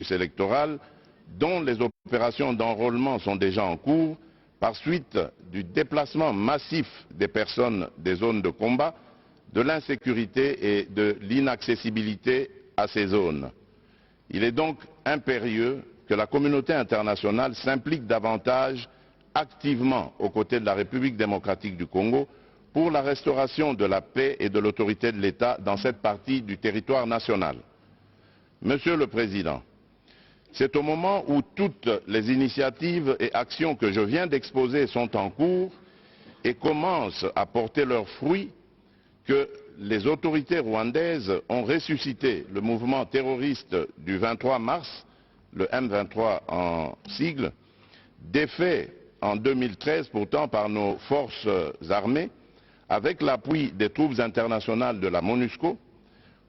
électoral, dont les opérations d'enrôlement sont déjà en cours, par suite du déplacement massif des personnes des zones de combat, de l'insécurité et de l'inaccessibilité à ces zones. Il est donc impérieux que la communauté internationale s'implique davantage activement aux côtés de la République démocratique du Congo pour la restauration de la paix et de l'autorité de l'État dans cette partie du territoire national. Monsieur le Président, c'est au moment où toutes les initiatives et actions que je viens d'exposer sont en cours et commencent à porter leurs fruits que les autorités rwandaises ont ressuscité le mouvement terroriste du 23 mars, le M23 en sigle, défait en 2013 pourtant par nos forces armées, avec l'appui des troupes internationales de la MONUSCO,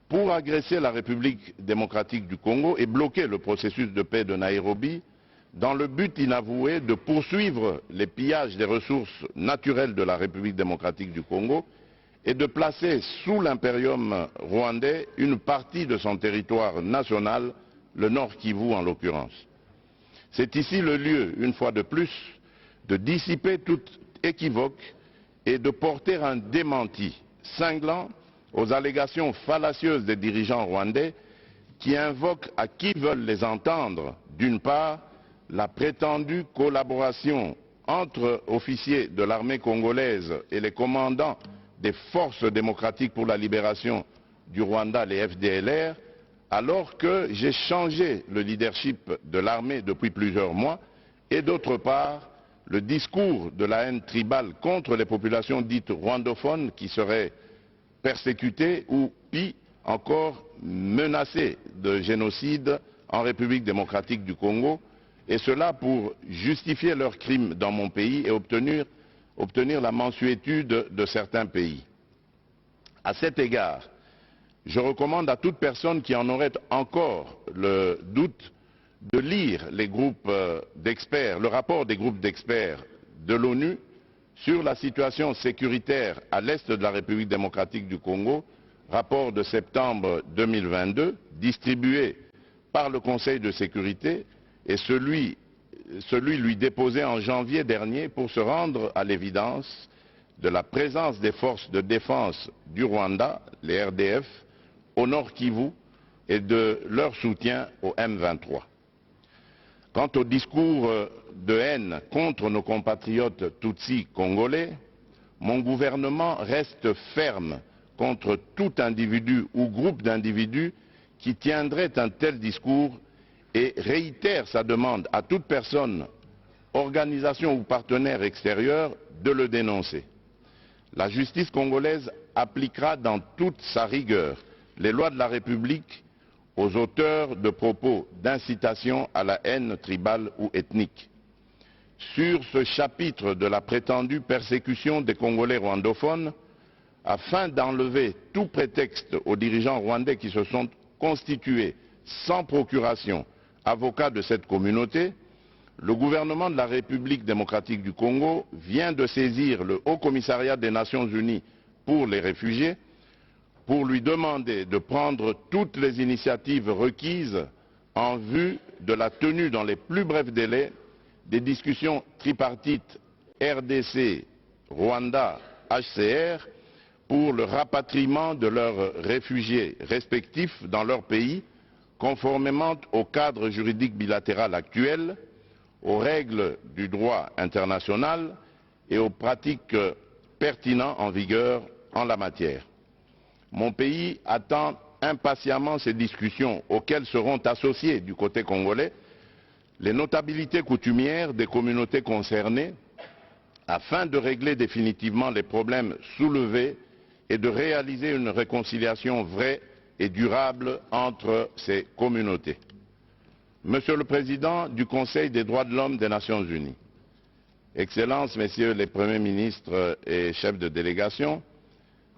pour agresser la République démocratique du Congo et bloquer le processus de paix de Nairobi, dans le but inavoué de poursuivre les pillages des ressources naturelles de la République démocratique du Congo et de placer sous l'impérium rwandais une partie de son territoire national, le Nord Kivu en l'occurrence. C'est ici le lieu, une fois de plus, de dissiper toute équivoque et de porter un démenti cinglant aux allégations fallacieuses des dirigeants rwandais qui invoquent à qui veulent les entendre, d'une part, la prétendue collaboration entre officiers de l'armée congolaise et les commandants des forces démocratiques pour la libération du Rwanda, les FDLR, alors que j'ai changé le leadership de l'armée depuis plusieurs mois, et d'autre part, le discours de la haine tribale contre les populations dites rwandophones qui seraient persécutées ou, pis encore, menacées de génocide en République démocratique du Congo, et cela pour justifier leurs crimes dans mon pays et obtenir la mansuétude de certains pays. À cet égard, je recommande à toute personne qui en aurait encore le doute de lire le rapport des groupes d'experts de l'ONU sur la situation sécuritaire à l'est de la République démocratique du Congo, rapport de septembre 2022, distribué par le Conseil de sécurité, et celui lui déposé en janvier dernier pour se rendre à l'évidence de la présence des forces de défense du Rwanda, les RDF, au Nord Kivu et de leur soutien au M23. Quant au discours de haine contre nos compatriotes Tutsis congolais, mon gouvernement reste ferme contre tout individu ou groupe d'individus qui tiendrait un tel discours et réitère sa demande à toute personne, organisation ou partenaire extérieur de le dénoncer. La justice congolaise appliquera dans toute sa rigueur les lois de la République aux auteurs de propos d'incitation à la haine tribale ou ethnique. Sur ce chapitre de la prétendue persécution des Congolais rwandophones, afin d'enlever tout prétexte aux dirigeants rwandais qui se sont constitués sans procuration avocats de cette communauté, le gouvernement de la République démocratique du Congo vient de saisir le Haut Commissariat des Nations Unies pour les réfugiés pour lui demander de prendre toutes les initiatives requises en vue de la tenue dans les plus brefs délais des discussions tripartites RDC, Rwanda, HCR pour le rapatriement de leurs réfugiés respectifs dans leur pays, conformément au cadre juridique bilatéral actuel, aux règles du droit international et aux pratiques pertinentes en vigueur en la matière. Mon pays attend impatiemment ces discussions auxquelles seront associées du côté congolais les notabilités coutumières des communautés concernées afin de régler définitivement les problèmes soulevés et de réaliser une réconciliation vraie et durable entre ces communautés. Monsieur le Président du Conseil des droits de l'homme des Nations Unies, Excellences, Messieurs les Premiers ministres et chefs de délégation,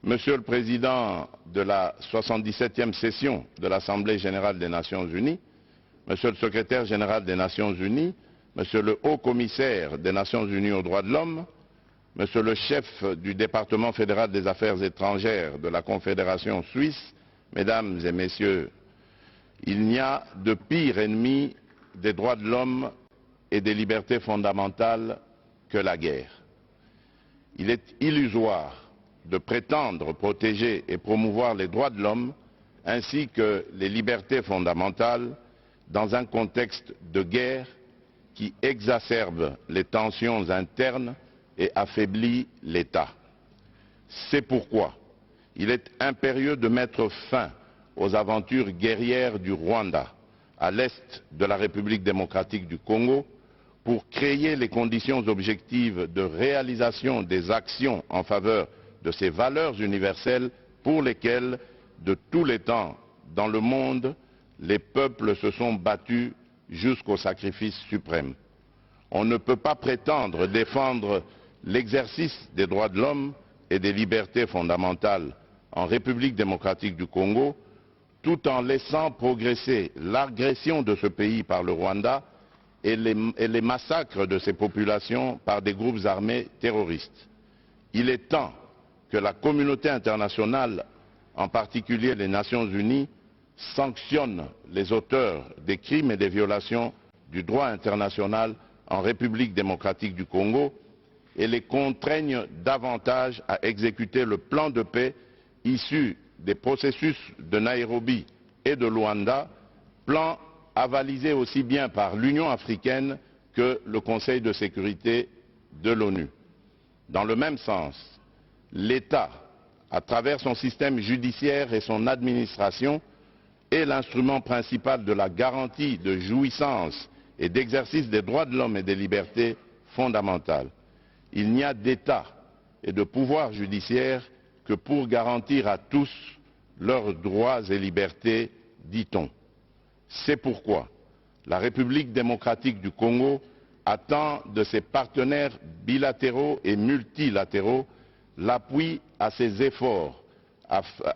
Monsieur le Président de la 77e session de l'Assemblée générale des Nations unies, Monsieur le Secrétaire général des Nations unies, Monsieur le Haut Commissaire des Nations unies aux droits de l'homme, Monsieur le chef du département fédéral des affaires étrangères de la Confédération suisse, Mesdames et Messieurs Il n'y a de pire ennemi des droits de l'homme et des libertés fondamentales que la guerre. Il est illusoire de prétendre protéger et promouvoir les droits de l'homme ainsi que les libertés fondamentales dans un contexte de guerre qui exacerbe les tensions internes et affaiblit l'État. C'est pourquoi il est impérieux de mettre fin aux aventures guerrières du Rwanda à l'est de la République démocratique du Congo pour créer les conditions objectives de réalisation des actions en faveur de ces valeurs universelles pour lesquelles, de tous les temps dans le monde, les peuples se sont battus jusqu'au sacrifice suprême. On ne peut pas prétendre défendre l'exercice des droits de l'homme et des libertés fondamentales en République démocratique du Congo tout en laissant progresser l'agression de ce pays par le Rwanda et les massacres de ses populations par des groupes armés terroristes. Il est temps que la communauté internationale, en particulier les Nations Unies, sanctionne les auteurs des crimes et des violations du droit international en République démocratique du Congo et les contraigne davantage à exécuter le plan de paix issu des processus de Nairobi et de Luanda, plan avalisé aussi bien par l'Union africaine que le Conseil de sécurité de l'ONU. Dans le même sens, l'État, à travers son système judiciaire et son administration, est l'instrument principal de la garantie de jouissance et d'exercice des droits de l'homme et des libertés fondamentales. Il n'y a d'État et de pouvoir judiciaire que pour garantir à tous leurs droits et libertés, dit-on. C'est pourquoi la République démocratique du Congo attend de ses partenaires bilatéraux et multilatéraux l'appui à ses efforts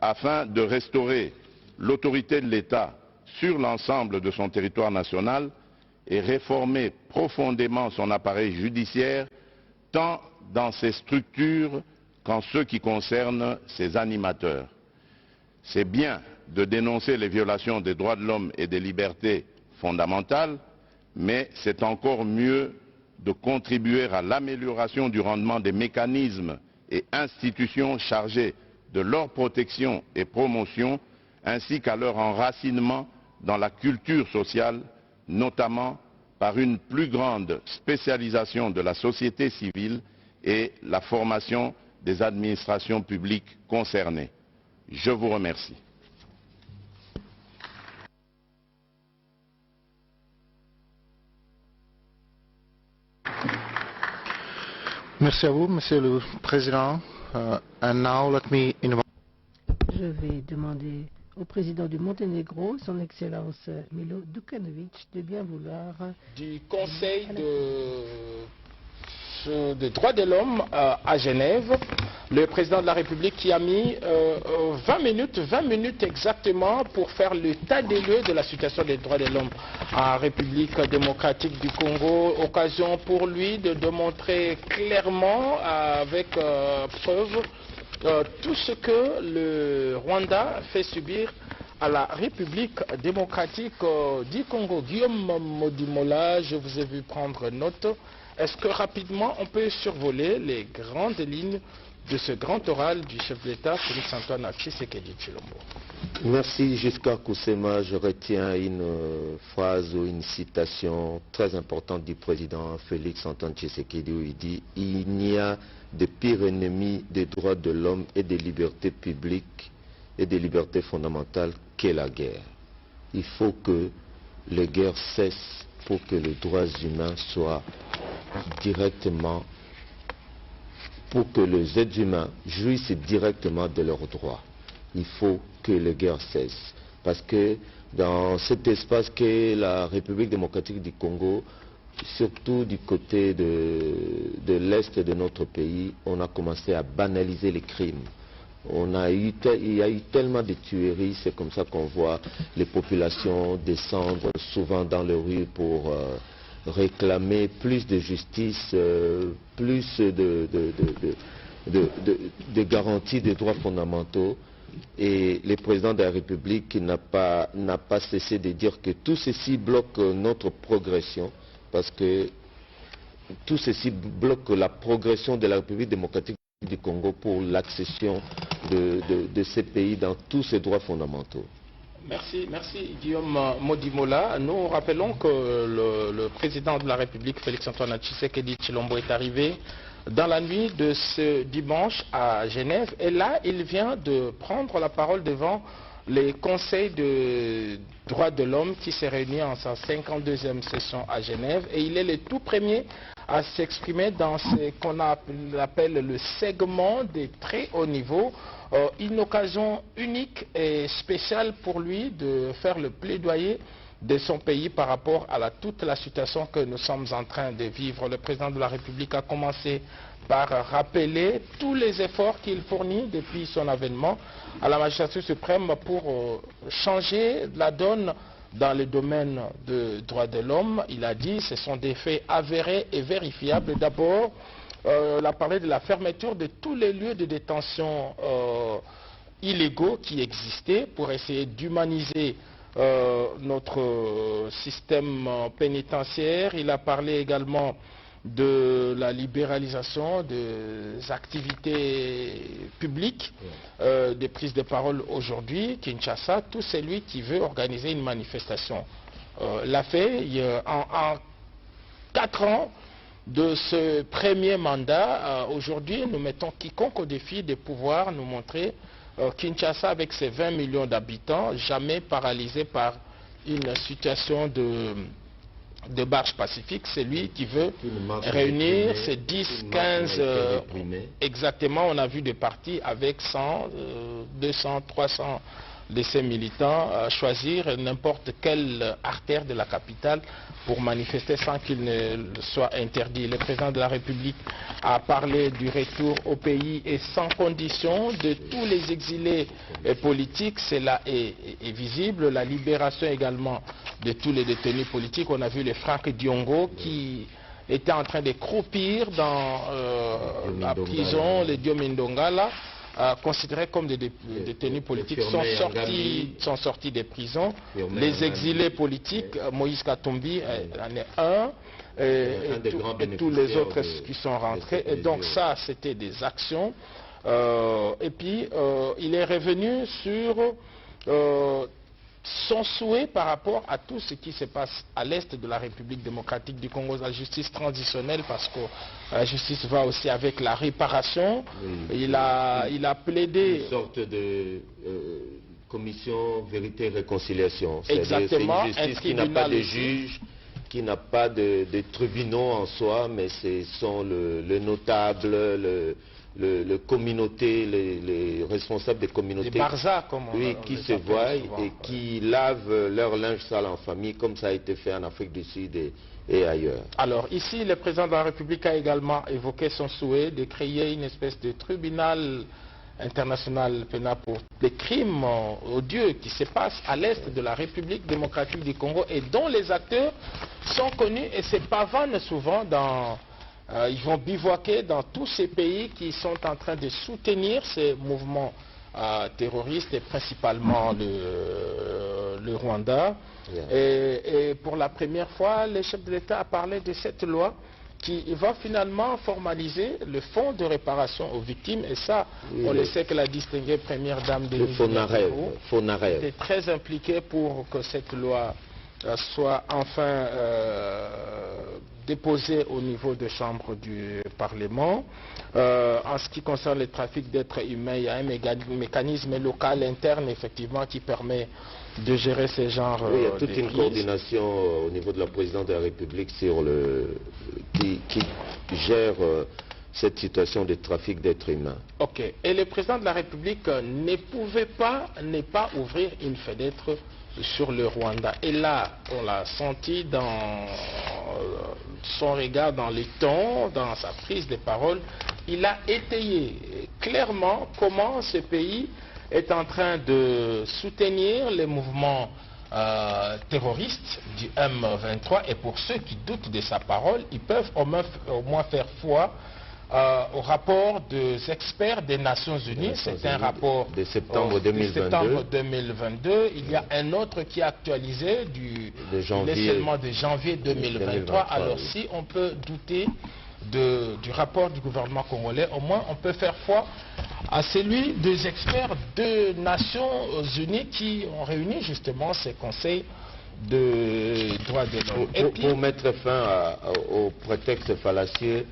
afin de restaurer l'autorité de l'État sur l'ensemble de son territoire national et réformer profondément son appareil judiciaire, tant dans ses structures qu'en ce qui concerne ses animateurs. C'est bien de dénoncer les violations des droits de l'homme et des libertés fondamentales, mais c'est encore mieux de contribuer à l'amélioration du rendement des mécanismes et institutions chargés de leur protection et promotion, ainsi qu'à leur enracinement dans la culture sociale, notamment par une plus grande spécialisation de la société civile et la formation des administrations publiques concernées. Je vous remercie. Merci à vous, Monsieur le Président. And now let me invite... Je vais demander au président du Monténégro, son Excellence Milo Đukanović, de bien vouloir... Du Conseil des droits de l'homme à Genève, le président de la République qui a mis 20 minutes exactement pour faire l'état des lieux de la situation des droits de l'homme en République démocratique du Congo. Occasion pour lui de démontrer clairement, avec preuve, tout ce que le Rwanda fait subir à la République démocratique du Congo. Guillaume Modimola, je vous ai vu prendre note. Est-ce que rapidement on peut survoler les grandes lignes de ce grand oral du chef de l'État, Félix Antoine Tshisekedi Tshilombo? Merci Giscard Koussema. Je retiens une phrase ou une citation très importante du président Félix Antoine Tshisekedi où il dit « Il n'y a de pire ennemi des droits de l'homme et des libertés publiques et des libertés fondamentales qu'est la guerre. Il faut que les guerres cessent pour que les droits humains soient directement, pour que les êtres humains jouissent directement de leurs droits. Il faut que les guerres cessent. Parce que dans cet espace qu'est la République démocratique du Congo, surtout du côté de l'Est de notre pays, on a commencé à banaliser les crimes. Il y a eu tellement de tueries, c'est comme ça qu'on voit les populations descendre souvent dans les rues pour réclamer plus de justice, plus de garanties des droits fondamentaux. Et le président de la République n'a pas cessé de dire que tout ceci bloque notre progression, parce que tout ceci bloque la progression de la République démocratique du Congo pour l'accession de ces pays dans tous ses droits fondamentaux. Merci Guillaume Modimola. Nous rappelons que le président de la République, Félix-Antoine Tshisekedi Tshilombo, est arrivé dans la nuit de ce dimanche à Genève. Et là, il vient de prendre la parole devant les conseils de droits de l'homme qui s'est réuni en sa 52e session à Genève. Et il est le tout premier à s'exprimer dans ce qu'on appelle le segment des très hauts niveaux. Une occasion unique et spéciale pour lui de faire le plaidoyer de son pays par rapport à toute la situation que nous sommes en train de vivre. Le président de la République a commencé par rappeler tous les efforts qu'il fournit depuis son avènement à la magistrature suprême pour changer la donne dans le domaine des droits de l'homme. Il a dit que ce sont des faits avérés et vérifiables. D'abord, il a parlé de la fermeture de tous les lieux de détention illégaux qui existaient pour essayer d'humaniser notre système pénitentiaire. Il a parlé également de la libéralisation des activités publiques, des prises de parole aujourd'hui. Kinshasa, tout celui qui veut organiser une manifestation l'a fait. En 4 ans de ce premier mandat, aujourd'hui, nous mettons quiconque au défi de pouvoir nous montrer Kinshasa avec ses 20 millions d'habitants, jamais paralysé par une situation de marche pacifique. C'est lui qui veut réunir ces 10, 15... exactement, on a vu des partis avec 100, 200, 300 de ces militants choisir n'importe quelle artère de la capitale pour manifester sans qu'il ne soit interdit. Le président de la République a parlé du retour au pays et sans condition de tous les exilés politiques. Cela est visible. La libération également de tous les détenus politiques. On a vu les Franck Diongo qui étaient en train de croupir dans la prison, les Diomindongala, considérés comme des détenus politiques, sont sortis des prisons. Les exilés politiques, Moïse Katumbi en est un, et tous les autres qui sont rentrés. Et donc ça, c'était des actions. Et puis, il est revenu sur son souhait par rapport à tout ce qui se passe à l'est de la République démocratique du Congo, la justice transitionnelle, parce que la justice va aussi avec la réparation. Oui. Il a plaidé... Une sorte de commission vérité et réconciliation. Exactement. C'est une justice qui n'a pas de juge, qui n'a pas de tribunaux en soi, mais ce sont le notable, les communautés, les responsables des communautés, les barzas, comme qui se voient et qui lavent leur linge sale en famille, comme ça a été fait en Afrique du Sud et ailleurs. Alors ici, le président de la République a également évoqué son souhait de créer une espèce de tribunal international pénal pour les crimes odieux qui se passent à l'est de la République démocratique du Congo et dont les acteurs sont connus et se pavanent souvent dans... ils vont bivouaquer dans tous ces pays qui sont en train de soutenir ces mouvements terroristes et principalement le Rwanda. Et pour la première fois, le chef de l'État a parlé de cette loi qui va finalement formaliser le fonds de réparation aux victimes. Et ça, on le sait que la distinguée première dame de Fonarève était très impliquée pour que cette loi soit enfin déposée au niveau de chambre du Parlement. En ce qui concerne le trafic d'êtres humains, il y a un mécanisme local interne effectivement qui permet de gérer ces genres il y a toute une coordination au niveau de la présidence de la République sur qui gère cette situation de trafic d'êtres humains. Ok. Et le président de la République ne pouvait pas ne pas ouvrir une fenêtre sur le Rwanda. Et là, on l'a senti dans son regard, dans les tons, dans sa prise de parole. Il a étayé clairement comment ce pays est en train de soutenir les mouvements terroristes du M23. Et pour ceux qui doutent de sa parole, ils peuvent au moins faire foi au rapport des experts des Nations Unies. C'est un rapport de septembre 2022. Il y a un autre qui est actualisé de janvier 2023. Alors si on peut douter du rapport du gouvernement congolais, au moins on peut faire foi à celui des experts des Nations Unies qui ont réuni justement ces conseils de droits de l'homme. Pour mettre fin au prétexte fallacieux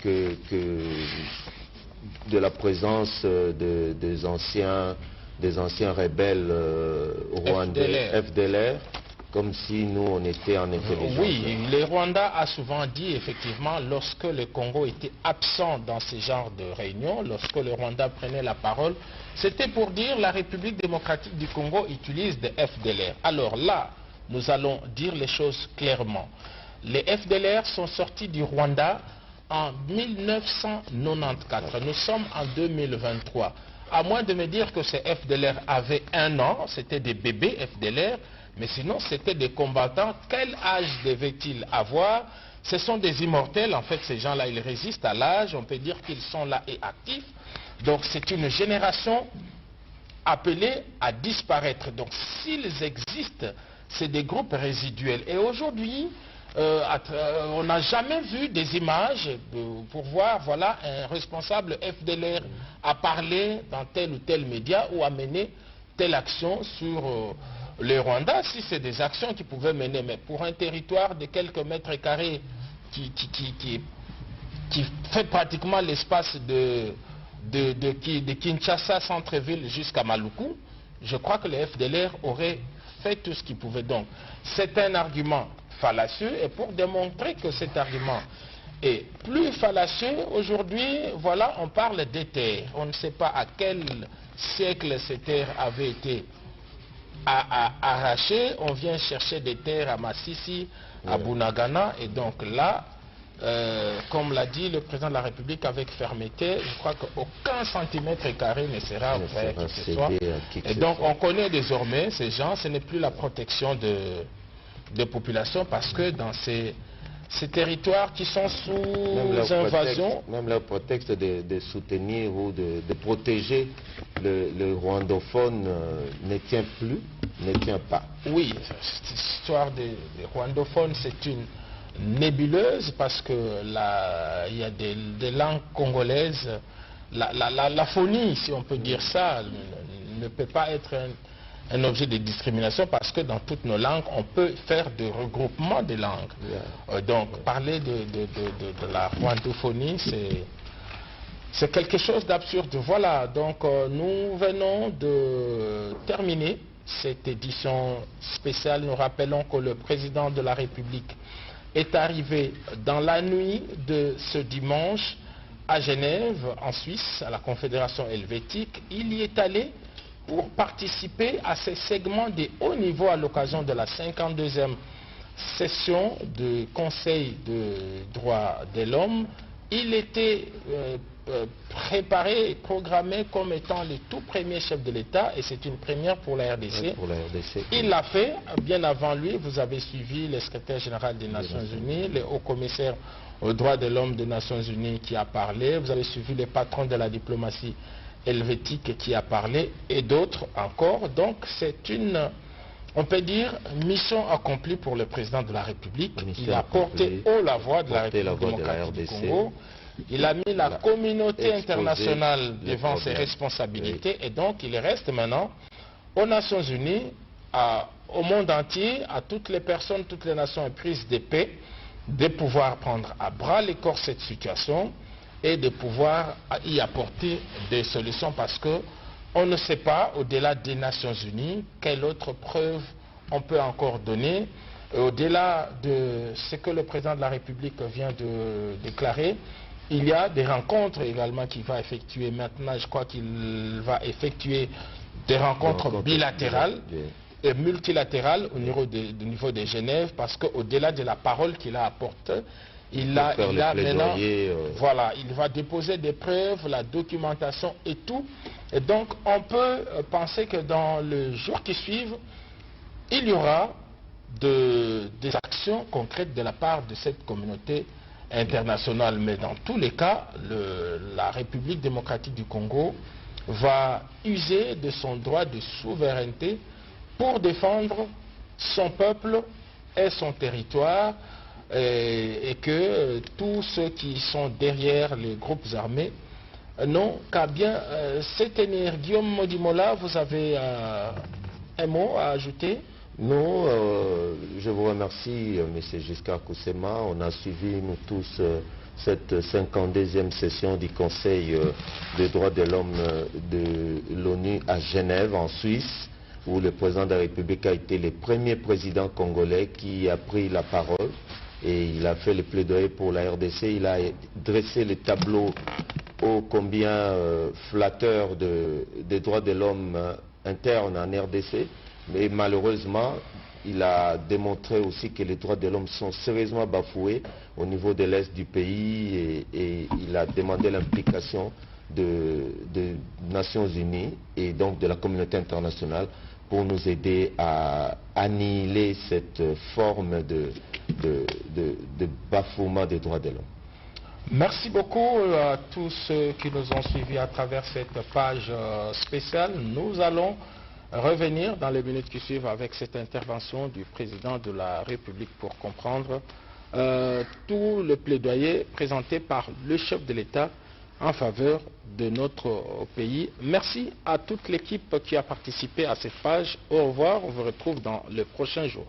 de la présence des anciens rebelles rwandais, FDLR, comme si nous on était en intelligence. Oui, le Rwanda a souvent dit effectivement, lorsque le Congo était absent dans ce genre de réunions, lorsque le Rwanda prenait la parole, c'était pour dire la République démocratique du Congo utilise des FDLR. Alors là, nous allons dire les choses clairement. Les FDLR sont sortis du Rwanda en 1994. Nous sommes en 2023. À moins de me dire que ces FDLR avaient 1 an, c'était des bébés FDLR, mais sinon c'était des combattants. Quel âge devaient-ils avoir? Ce sont des immortels, en fait ces gens-là, ils résistent à l'âge, on peut dire qu'ils sont là et actifs. Donc c'est une génération appelée à disparaître. Donc s'ils existent, c'est des groupes résiduels. Et aujourd'hui, on n'a jamais vu des images pour voir, voilà, un responsable FDLR à parler dans tel ou tel média ou à mener telle action sur le Rwanda. Si c'est des actions qu'ils pouvaient mener, mais pour un territoire de quelques mètres carrés qui fait pratiquement l'espace de Kinshasa, centre-ville, jusqu'à Maluku, je crois que les FDLR auraient fait tout ce qu'ils pouvaient. Donc, c'est un argument fallacieux, et pour démontrer que cet argument est plus fallacieux, aujourd'hui, voilà, on parle des terres. On ne sait pas à quel siècle ces terres avaient été arrachées. On vient chercher des terres à Massissi, à Bunagana, et donc là, comme l'a dit le président de la République avec fermeté, je crois qu'aucun centimètre carré ne sera ouvert qui que ce soit. Et donc on connaît désormais ces gens, ce n'est plus la protection des populations, parce que dans ces territoires qui sont sous invasion... Même le prétexte de soutenir ou de protéger le rwandophone ne tient plus, ne tient pas. Oui, cette histoire des rwandophones, c'est une nébuleuse, parce que il y a des langues congolaises, la phonie, si on peut dire ça, ne peut pas être un objet de discrimination, parce que dans toutes nos langues, on peut faire des regroupements de langues. Donc, parler de la rwandophonie, c'est quelque chose d'absurde. Voilà, donc nous venons de terminer cette édition spéciale. Nous rappelons que le président de la République est arrivé dans la nuit de ce dimanche à Genève, en Suisse, à la Confédération helvétique. Il y est allé pour participer à ces segments de haut niveau à l'occasion de la 52e session du Conseil des droits de l'homme. Il était préparé et programmé comme étant le tout premier chef de l'État, et c'est une première pour la RDC. Il l'a fait. Bien avant lui, vous avez suivi le secrétaire général des Nations Unies, le haut commissaire aux droits de l'homme des Nations Unies qui a parlé, vous avez suivi le patron de la diplomatie helvétique qui a parlé, et d'autres encore. Donc c'est une, on peut dire, mission accomplie pour le président de la République. Il a porté haut la voix de la République démocratique du Congo. Il a mis la communauté internationale devant ses responsabilités, et donc il reste maintenant aux Nations Unies, au monde entier, à toutes les personnes, toutes les nations prises de paix, de pouvoir prendre à bras le corps cette situation et de pouvoir y apporter des solutions, parce que on ne sait pas, au-delà des Nations Unies, quelle autre preuve on peut encore donner. Au-delà de ce que le président de la République vient de déclarer, il y a des rencontres également qu'il va effectuer maintenant. Je crois qu'il va effectuer des rencontres bilatérales et multilatérales au niveau de Genève, parce qu'au-delà de la parole qu'il a apportée, il a maintenant, voilà, il va déposer des preuves, la documentation et tout. Et donc on peut penser que dans les jours qui suivent, il y aura des actions concrètes de la part de cette communauté internationale, mais dans tous les cas, la République démocratique du Congo va user de son droit de souveraineté pour défendre son peuple et son territoire, et que tous ceux qui sont derrière les groupes armés n'ont qu'à bien se tenir. Guillaume Modimola, vous avez un mot à ajouter? Non, je vous remercie, M. Giscard Koussema. On a suivi, nous tous, cette 52e session du Conseil des droits de l'homme de l'ONU à Genève, en Suisse, où le président de la République a été le premier président congolais qui a pris la parole et il a fait le plaidoyer pour la RDC. Il a dressé le tableau ô combien flatteur des droits de l'homme internes en RDC. Mais malheureusement, il a démontré aussi que les droits de l'homme sont sérieusement bafoués au niveau de l'Est du pays et il a demandé l'implication des Nations Unies et donc de la communauté internationale pour nous aider à annihiler cette forme de bafouement des droits de l'homme. Merci beaucoup à tous ceux qui nous ont suivis à travers cette page spéciale. Nous allons revenir dans les minutes qui suivent avec cette intervention du président de la République pour comprendre tout le plaidoyer présenté par le chef de l'État en faveur de notre pays. Merci à toute l'équipe qui a participé à cette page. Au revoir, on vous retrouve dans les prochains jours.